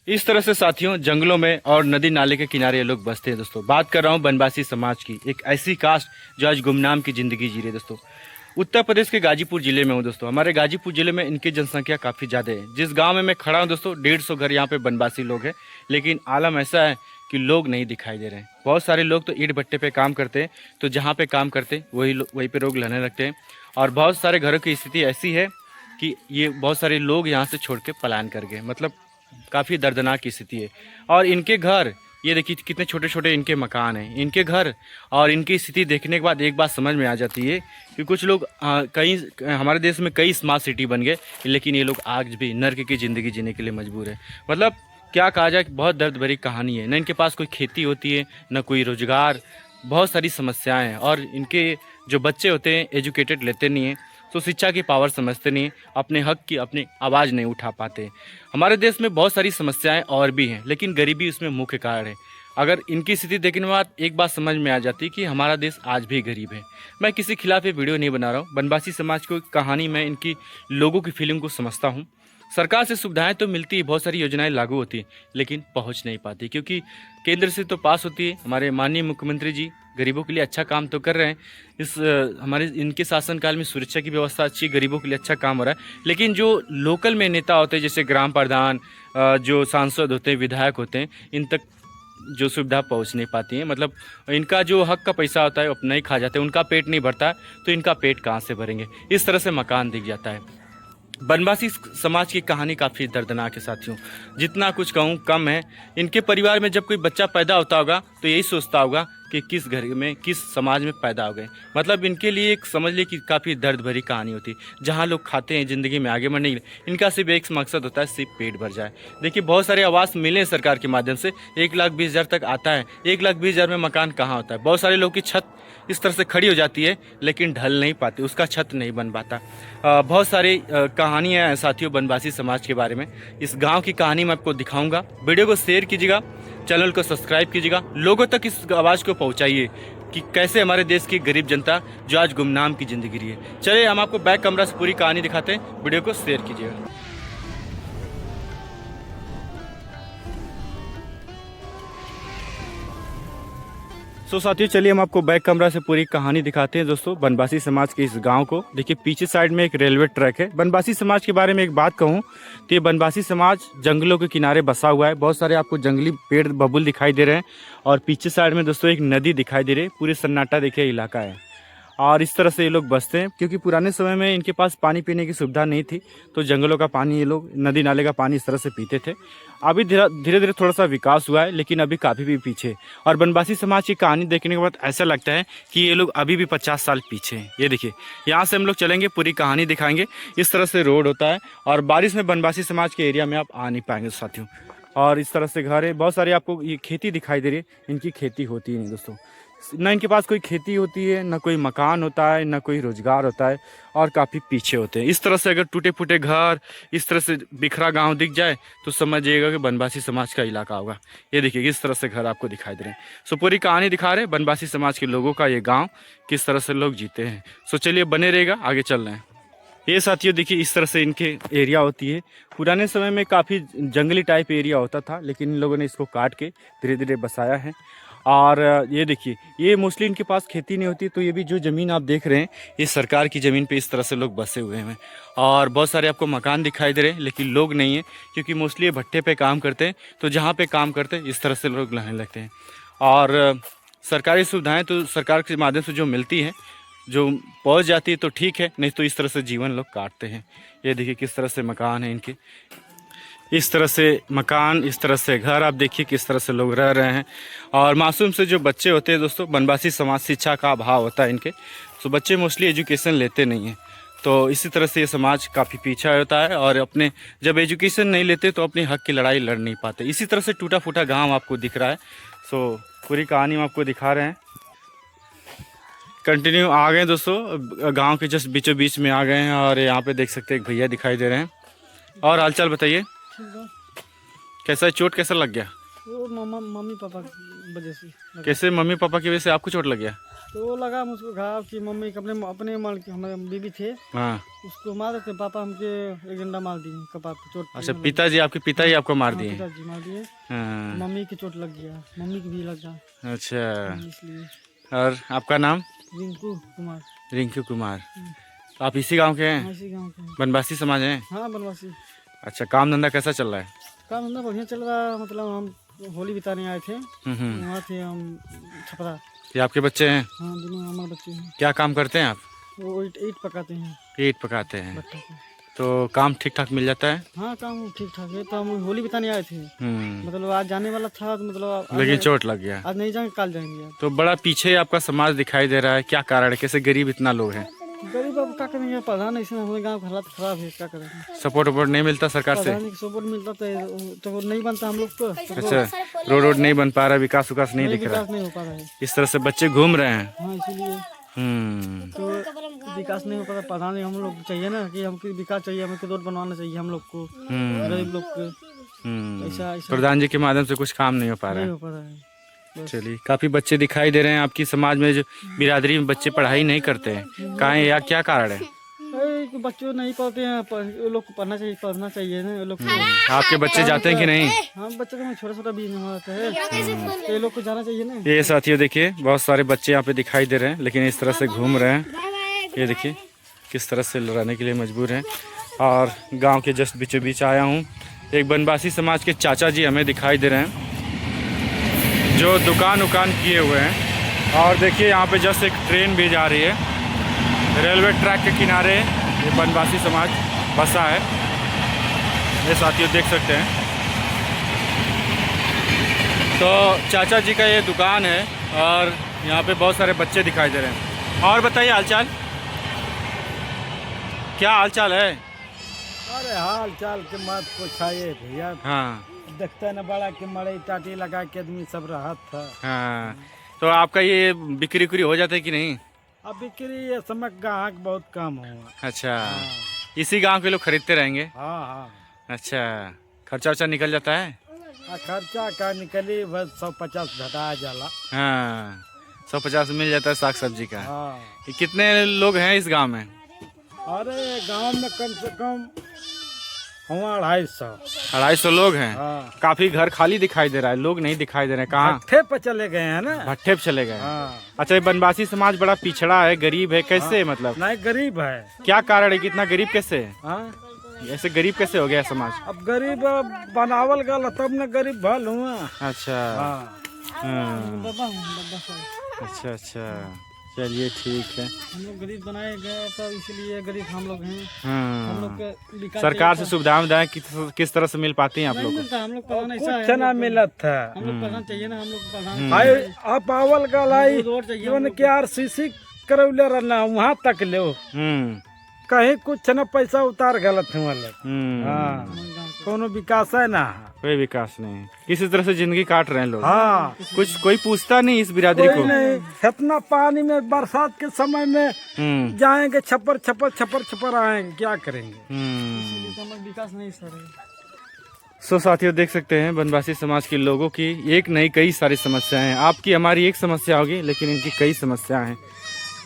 इस तरह से साथियों जंगलों में और नदी नाले के किनारे ये लोग बसते हैं दोस्तों। बात कर रहा हूँ बनवासी समाज की, एक ऐसी कास्ट जो आज गुमनाम की ज़िंदगी जी रही है दोस्तों। उत्तर प्रदेश के गाजीपुर ज़िले में हूँ दोस्तों। हमारे गाजीपुर ज़िले में इनकी जनसंख्या काफ़ी ज़्यादा है। जिस गांव में मैं खड़ा हूँ दोस्तों, 150 घर यहाँ पे बनवासी लोग हैं, लेकिन आलम ऐसा है कि लोग नहीं दिखाई दे रहे हैं। बहुत सारे लोग तो ईंट भट्टे पे काम करते हैं, तो जहाँ पे काम करते हैं वहीं पे लोग रहने लगते हैं। और बहुत सारे घरों की स्थिति ऐसी है कि ये बहुत सारे लोग यहाँ से छोड़ के पलायन कर गए, मतलब काफ़ी दर्दनाक स्थिति है। और इनके घर, ये देखिए कितने छोटे छोटे इनके मकान हैं, इनके घर। और इनकी स्थिति देखने के बाद एक बात समझ में आ जाती है कि कुछ लोग कई हमारे देश में कई स्मार्ट सिटी बन गए, लेकिन ये लोग आज भी नर्क की ज़िंदगी जीने के लिए मजबूर है। मतलब क्या कहा जाए, बहुत दर्द भरी कहानी है। न इनके पास कोई खेती होती है, न कोई रोजगार, बहुत सारी समस्याएं हैं। और इनके जो बच्चे होते हैं एजुकेटेड लेते नहीं हैं, तो शिक्षा की पावर समझते नहीं, अपने हक की अपनी आवाज़ नहीं उठा पाते। हमारे देश में बहुत सारी समस्याएं और भी हैं, लेकिन गरीबी उसमें मुख्य कारण है। अगर इनकी स्थिति देखने के बाद एक बात समझ में आ जाती है कि हमारा देश आज भी गरीब है। मैं किसी खिलाफ ये वीडियो नहीं बना रहा हूँ, बनवासी समाज की कहानी में इनकी लोगों की फीलिंग को समझता हूँ। सरकार से सुविधाएं तो मिलती है, बहुत सारी योजनाएं लागू होती है, लेकिन पहुंच नहीं पाती, क्योंकि केंद्र से तो पास होती है। हमारे माननीय मुख्यमंत्री जी गरीबों के लिए अच्छा काम तो कर रहे हैं। हमारे इनके शासनकाल में सुरक्षा की व्यवस्था अच्छी, गरीबों के लिए अच्छा काम हो रहा है। लेकिन जो लोकल में नेता होते हैं, जैसे ग्राम प्रधान, जो सांसद होते हैं, विधायक होते हैं, इन तक जो सुविधा पहुंच नहीं पाती है। मतलब इनका जो हक का पैसा होता है वो अपना ही खा जाते हैं, उनका पेट नहीं भरता है, तो इनका पेट कहाँ से भरेंगे। इस तरह से मकान दिख जाता है। बनवासी समाज की कहानी काफ़ी दर्दनाक है साथियों, जितना कुछ कहूँ कम है। इनके परिवार में जब कोई बच्चा पैदा होता होगा तो यही सोचता होगा कि किस घर में, किस समाज में पैदा हो गए। मतलब इनके लिए एक समझ लिए कि काफ़ी दर्द भरी कहानी होती है। जहाँ लोग खाते हैं ज़िंदगी में आगे बढ़ने के लिए, इनका सिर्फ एक मकसद होता है, सिर्फ पेट भर जाए। देखिए बहुत सारे आवास मिले हैं सरकार के माध्यम से, 1,20,000 तक आता है। 1,20,000 में मकान कहाँ होता है। बहुत सारे लोग की छत इस तरह से खड़ी हो जाती है, लेकिन ढल नहीं पाती, उसका छत नहीं बन पाता। बहुत सारी कहानियाँ हैं साथियों बनवासी समाज के बारे में। इस गांव की कहानी मैं आपको दिखाऊंगा। वीडियो को शेयर कीजिएगा, चैनल को सब्सक्राइब कीजिएगा, लोगों तक इस आवाज़ को पहुंचाइए कि कैसे हमारे देश की गरीब जनता जो आज गुमनाम की ज़िंदगी रही है। चलिए हम आपको बैक कैमरा से पूरी कहानी दिखाते हैं, वीडियो को शेयर कीजिएगा। साथियों चलिए हम आपको बैक कमरा से पूरी कहानी दिखाते हैं दोस्तों, बनवासी समाज के इस गांव को। देखिए पीछे साइड में एक रेलवे ट्रैक है। बनवासी समाज के बारे में एक बात कहूं तो ये बनवासी समाज जंगलों के किनारे बसा हुआ है। बहुत सारे आपको जंगली पेड़ बबूल दिखाई दे रहे हैं, और पीछे साइड में दोस्तों एक नदी दिखाई दे रही है। पूरे सन्नाटा देखिए इलाका है, और इस तरह से ये लोग बसते हैं। क्योंकि पुराने समय में इनके पास पानी पीने की सुविधा नहीं थी, तो जंगलों का पानी ये लोग, नदी नाले का पानी इस तरह से पीते थे। अभी धीरे धीरे थोड़ा सा विकास हुआ है, लेकिन अभी काफ़ी भी पीछे। और बनवासी समाज की कहानी देखने के बाद ऐसा लगता है कि ये लोग अभी भी 50 साल पीछे हैं। ये देखिए यहाँ से हम लोग चलेंगे, पूरी कहानी दिखाएंगे। इस तरह से रोड होता है, और बारिश में बनवासी समाज के एरिया में आप आ नहीं पाएंगे साथियों। और इस तरह से घर है, बहुत सारी आपको ये खेती दिखाई दे रही है। इनकी खेती होती ही नहीं दोस्तों, ना इनके पास कोई खेती होती है, ना कोई मकान होता है, ना कोई रोजगार होता है, और काफ़ी पीछे होते हैं। इस तरह से अगर टूटे फूटे घर, इस तरह से बिखरा गांव दिख जाए तो समझिएगा कि बनवासी समाज का इलाका होगा। ये देखिए इस तरह से घर आपको दिखाई दे रहे हैं। सो पूरी कहानी दिखा रहे हैं बनवासी समाज के लोगों का, ये गाँव किस तरह से लोग जीते हैं। सो चलिए बने रहेगा, आगे चल रहे हैं। ये साथियों देखिए इस तरह से इनके एरिया होती है। पुराने समय में काफ़ी जंगली टाइप एरिया होता था, लेकिन इन लोगों ने इसको काट के धीरे धीरे बसाया है। और ये देखिए ये मोस्टली इनके पास खेती नहीं होती, तो ये भी जो ज़मीन आप देख रहे हैं ये सरकार की ज़मीन पे इस तरह से लोग बसे हुए हैं। और बहुत सारे आपको मकान दिखाई दे रहे हैं, लेकिन लोग नहीं है, क्योंकि मोस्टली ये भट्टे पे काम करते हैं। तो जहाँ पे काम करते हैं इस तरह से लोग रहने लगते हैं। और सरकारी सुविधाएँ तो सरकार के माध्यम से जो मिलती हैं, जो पहुँच जाती है तो ठीक है, नहीं तो इस तरह से जीवन लोग काटते हैं। ये देखिए किस तरह से मकान है इनके, इस तरह से मकान, इस तरह से घर, आप देखिए किस तरह से लोग रह रहे हैं। और मासूम से जो बच्चे होते हैं दोस्तों, बनवासी समाज शिक्षा का अभाव होता है इनके, तो बच्चे मोस्टली एजुकेशन लेते नहीं हैं। तो इसी तरह से ये समाज काफ़ी पीछा होता है, और अपने जब एजुकेशन नहीं लेते तो अपने हक की लड़ाई लड़ नहीं पाते। इसी तरह से टूटा फूटा गाँव आपको दिख रहा है। सो पूरी कहानी हम आपको दिखा रहे हैं। कंटिन्यू आ गए दोस्तों, गांव के जस्ट बीचों बीच में आ गए हैं। और यहाँ पे देख सकते हैं एक भैया दिखाई दे रहे हैं। और हालचाल बताइए, कैसा है, चोट कैसा लग गया? वो मम्मी पापा की वजह से। कैसे मम्मी पापा की वजह से आपको चोट लग गया? तो वो लगा मुझको घाव कि मम्मी के अपने मार के, हमारे बीबी थे हाँ। उसको मार थे, पापा हमके एक डंडा मार दिए कपार पे, चोट। अच्छा, पिताजी आपके पिता ही आपको मार दिए? पिताजी मार दिए। हाँ। मम्मी की चोट लग गया, मम्मी की भी लगा। अच्छा, इसलिए। और आपका नाम? रिंकू कुमार। रिंकू कुमार। तो आप इसी गांव के हैं? इसी गाँव के हैं। बनवासी समाज हैं? हाँ बनवासी। अच्छा, काम धंधा कैसा चल रहा है? काम धंधा बढ़िया चल रहा है, मतलब हम होली बिताने आए थे, वहाँ थे हम छपरा। ये आपके बच्चे हैं? हाँ दोनों हमारे बच्चे हैं। क्या काम करते हैं आप? वो ईट पकाते हैं। ईट पकाते हैं। भट्ठा पे। तो काम ठीक ठाक मिल जाता है? हाँ काम ठीक ठाक है, तो हम होली बिताने आए थे, मतलब आज जाने वाला था, तो मतलब लेकिन चोट लग गया। आज नहीं जाएंगे, कल जाएंगे। तो बड़ा पीछे आपका समाज दिखाई दे रहा है, क्या कारण है? कैसे गरीब इतना लोग हैं? गरीब अब क्या करेंगे, प्रधान ऐसे हमारे गांव का हालात खराब है, क्या करेंगे। सपोर्ट वपोर्ट नहीं मिलता सरकार से? प्रधान की सपोर्ट मिलता तो नहीं बनता हम लोग को। अच्छा, रोड नहीं बन पा रहा, विकास विकास नहीं दिख रहा, विकास नहीं हो पा रहा है। इस तरह से बच्चे घूम रहे हैं। हाँ इसीलिए तो विकास नहीं हो पा रहा। प्रधान हम लोग चाहिए ना कि हमको विकास चाहिए, हमको रोड बनवाना चाहिए हम लोग को, गरीब लोग को। ऐसा प्रधान जी के माध्यम से कुछ काम नहीं हो पा रहा है। चलिए, काफी बच्चे दिखाई दे रहे हैं आपकी समाज में, जो बिरादरी में बच्चे पढ़ाई नहीं करते हैं, कहाँ है या क्या कारण है? बच्चों नहीं पढ़ते हैं, ये लोग को पढ़ना चाहिए, पढ़ना चाहिए ना ये लोग। आपके बच्चे जाते हैं कि नहीं? हम बच्चे तो छोटा छोटा भी नहीं होता है, ये लोग को जाना चाहिए ना। ये साथियों देखिए, बहुत सारे बच्चे यहाँ पे दिखाई दे रहे हैं, लेकिन इस तरह से घूम रहे हैं। ये देखिए किस तरह से रहने के लिए मजबूर हैं। और गांव के जस्ट बीचों बीच आया हूँ। एक बनवासी समाज के चाचा जी हमें दिखाई दे रहे हैं, जो दुकान उकान किए हुए हैं। और देखिए यहाँ पे जस्ट एक ट्रेन भी जा रही है, रेलवे ट्रैक के किनारे ये बनवासी समाज बसा है। ये साथियों देख सकते हैं। तो चाचा जी का ये दुकान है और यहाँ पे बहुत सारे बच्चे दिखाई दे रहे हैं। और बताइए हालचाल, क्या हालचाल है? अरे हाल चाल के मत पूछाइए भैया। हाँ, देखते न बड़ा के मड़ई टाटी लगा के आदमी सब रहत था। हाँ। तो आपका ये बिक्री उक्री हो जाता है कि नहीं? अब बिक्री ये समय ग्राहक बहुत कम हुआ। अच्छा, इसी गांव के लोग खरीदते रहेंगे? हाँ हाँ। अच्छा, खर्चा वर्चा निकल जाता है? खर्चा का निकली बस 150 घटा जाला। हाँ, 150 मिल जाता है साग सब्जी का। हाँ। ये कितने लोग हैं इस गांव में? अरे गांव में कम से कम हुआ 250। 250 लोग हैं। हाँ। काफी घर खाली दिखाई दे रहा है, लोग नहीं दिखाई दे रहे हैं। कहाँ? भट्ठे पे चले गए हैं ना। भट्ठे पे चले गए। हाँ। अच्छा, ये बनवासी समाज बड़ा पिछड़ा है, गरीब है, कैसे? मतलब नहीं गरीब है। क्या कारण है कि इतना गरीब कैसे है? हाँ? ऐसे गरीब कैसे हो गया समाज? अब गरीब बनावल गल तब न गरीब भल हुआ। अच्छा। हाँ। अच्छा अच्छा, चलिए ठीक है। हम लोग गरीब बनाए गए तो इसलिए गरीब हम लोग हैं। हम लोग हाँ, के सरकार से सुविधाएं उविधाएं किस तरह से मिल पाती हैं आप नहीं लोग को? मिलता, हम लोग प्रधान ऐसा कुछ है, ना मिलत था। हम लोग प्रधान चाहिए ना, हम लोग को प्रधान भाई आप आवल गलाई रोड चाहिए। जीवन के आरसीसी करौले रहना वहाँ तक लो, कहीं कुछ न पैसा उतार गलत हुआ। हाँ, कोनो विकास है ना, कोई विकास नहीं, किसी तरह से जिंदगी काट रहे हैं लोग। हाँ कुछ कोई पूछता नहीं इस बिरादरी कोई को। नहीं। इतना पानी में बरसात के समय में जाएंगे, छपर छपर छपर छपर आएंगे, क्या करेंगे। विकास नहीं सर। सो साथियों देख सकते हैं, बनवासी समाज के लोगों की एक नहीं कई सारी समस्याएं हैं। आपकी हमारी एक समस्या होगी, लेकिन इनकी कई समस्याएं हैं।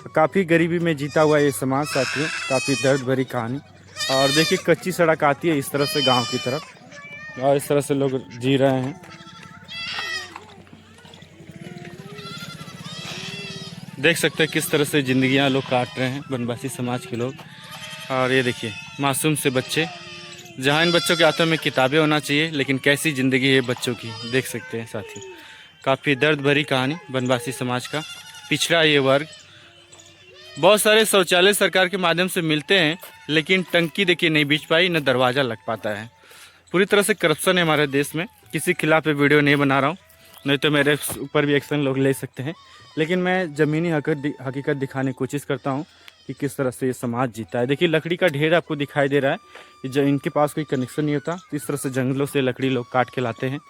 तो काफ़ी गरीबी में जीता हुआ ये समाज साथियों, काफ़ी दर्द भरी कहानी। और देखिए कच्ची सड़क आती है इस तरह से गांव की तरफ, और इस तरह से लोग जी रहे हैं। देख सकते हैं किस तरह से ज़िंदगियां लोग काट रहे हैं बनवासी समाज के लोग। और ये देखिए मासूम से बच्चे, जहाँ इन बच्चों के हाथों में किताबें होना चाहिए, लेकिन कैसी ज़िंदगी है बच्चों की, देख सकते हैं साथियों। काफ़ी दर्द भरी कहानी बनवासी समाज का, पिछड़ा ये वर्ग। बहुत सारे शौचालय सरकार के माध्यम से मिलते हैं, लेकिन टंकी देखिए नहीं बीच पाई, न दरवाज़ा लग पाता है। पूरी तरह से करप्शन है हमारे देश में। किसी खिलाफ वीडियो नहीं बना रहा हूँ, नहीं तो मेरे ऊपर भी एक्शन लोग ले सकते हैं, लेकिन मैं ज़मीनी हकीकत दिखाने की कोशिश करता हूँ कि किस तरह से ये समाज जीता है। देखिए लकड़ी का ढेर आपको दिखाई दे रहा है, जो इनके पास कोई कनेक्शन नहीं होता, तो इस तरह से जंगलों से लकड़ी लोग काट के लाते हैं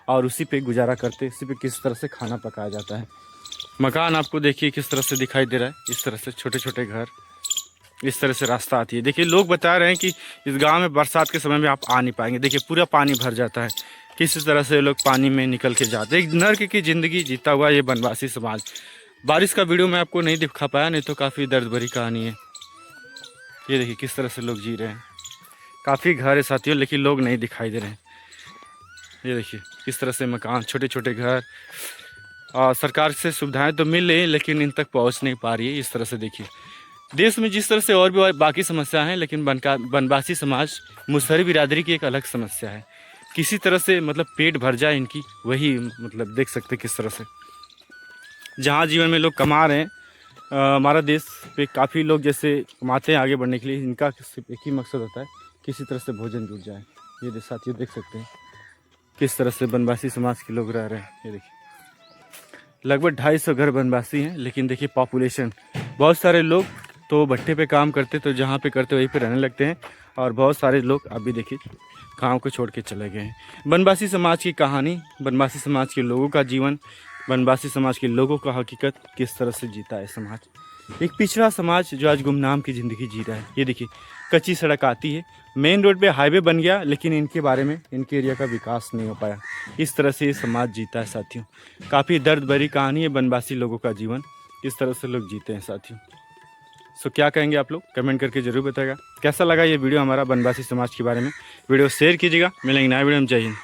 और उसी पे गुजारा करते हैं, उसी पे किस तरह से खाना पकाया जाता है। मकान आपको देखिए किस तरह से दिखाई दे रहा है, इस तरह से छोटे छोटे घर, इस तरह से रास्ता आती है। देखिए लोग बता रहे हैं कि इस गांव में बरसात के समय में आप आ नहीं पाएंगे। देखिए पूरा पानी भर जाता है, किसी तरह से लोग पानी में निकल के जाते हैं। एक नर्क की ज़िंदगी जीता हुआ ये बनवासी समाज। बारिश का वीडियो मैं आपको नहीं दिखा पाया, नहीं तो काफ़ी दर्द भरी कहानी है। ये देखिए किस तरह से लोग जी रहे हैं। काफ़ी घर है साथियों, लेकिन लोग नहीं दिखाई दे रहे हैं। ये देखिए किस तरह से मकान, छोटे छोटे घर, और सरकार से सुविधाएं तो मिल रही हैं लेकिन इन तक पहुंच नहीं पा रही है। इस तरह से देखिए देश में जिस तरह से और भी बाकी समस्या हैं, लेकिन बनवासी समाज मुसहरी बिरादरी की एक अलग समस्या है। किसी तरह से मतलब पेट भर जाए इनकी, वही मतलब देख सकते किस तरह से जहाँ जीवन में लोग कमा रहे हैं। हमारा देश पे काफ़ी लोग जैसे कमाते हैं आगे बढ़ने के लिए, इनका सिर्फ एक ही मकसद होता है, किसी तरह से भोजन जुट जाए। ये साथियों देख सकते हैं किस तरह से बनवासी समाज के लोग रह रहे हैं। ये देखिए लगभग 250 घर बनवासी हैं, लेकिन देखिए पॉपुलेशन बहुत सारे लोग तो भट्टे पे काम करते, तो जहाँ पे करते वहीं पे रहने लगते हैं, और बहुत सारे लोग अभी देखिए गाँव को छोड़ के चले गए हैं। बनवासी समाज की कहानी, बनवासी समाज के लोगों का जीवन, बनवासी समाज के लोगों का हकीकत किस तरह से जीता है समाज, एक पिछड़ा समाज जो आज गुमनाम की ज़िंदगी जी रहा है। ये देखिए कच्ची सड़क आती है, मेन रोड पे हाईवे बन गया, लेकिन इनके बारे में, इनके एरिया का विकास नहीं हो पाया। इस तरह से ये समाज जीता है साथियों। काफ़ी दर्द भरी कहानी है बनवासी लोगों का जीवन, इस तरह से लोग जीते हैं साथियों। सो क्या कहेंगे आप लोग, कमेंट करके जरूर बताएगा। कैसा लगा ये वीडियो हमारा बनवासी समाज के बारे में। वीडियो शेयर कीजिएगा। मिलेंगे नया वीडियो में। जय हिंद।